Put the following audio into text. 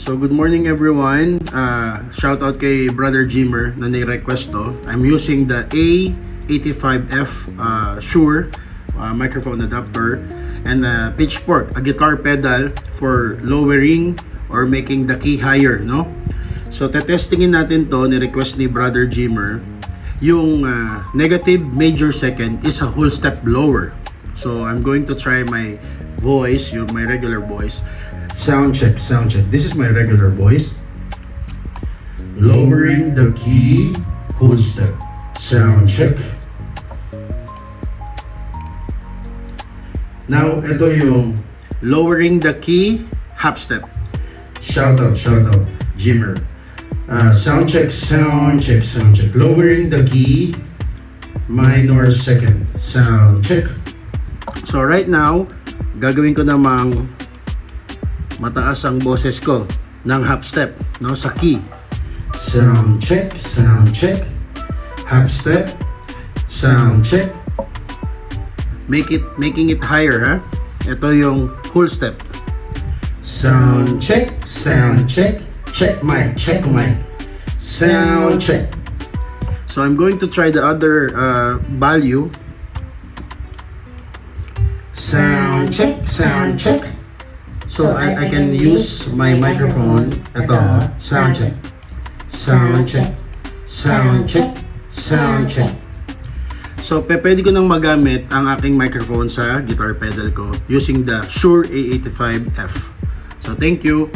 So good morning everyone. Shout out kay Brother Jimmer na ni-request to. I'm using the A85F Shure microphone adapter and pitchfork, a guitar pedal for lowering or making the key higher, no? So tetestingin natin to, ni-request ni Brother Jimmer. Yung negative major second is a whole step lower. So I'm going to try my voice, my regular voice. Sound check, sound check. This is my regular voice. Lowering the key, whole step. Sound check. Now, ito yung lowering the key, half step. Shout out, Jimmer. Sound check, sound check, sound check. Lowering the key, minor second. Sound check. So right now, gagawin ko namang mataas ang boses ko ng half step, no, sa key. Sound check, half step, sound check. Making it higher, ha? Ito yung whole step. Sound check, check mic, sound check. So I'm going to try the other value. Sound check. So I can use my microphone. Ito, sound check. So pwede ko nang magamit ang aking microphone sa guitar pedal ko using the Shure A85F. So thank you.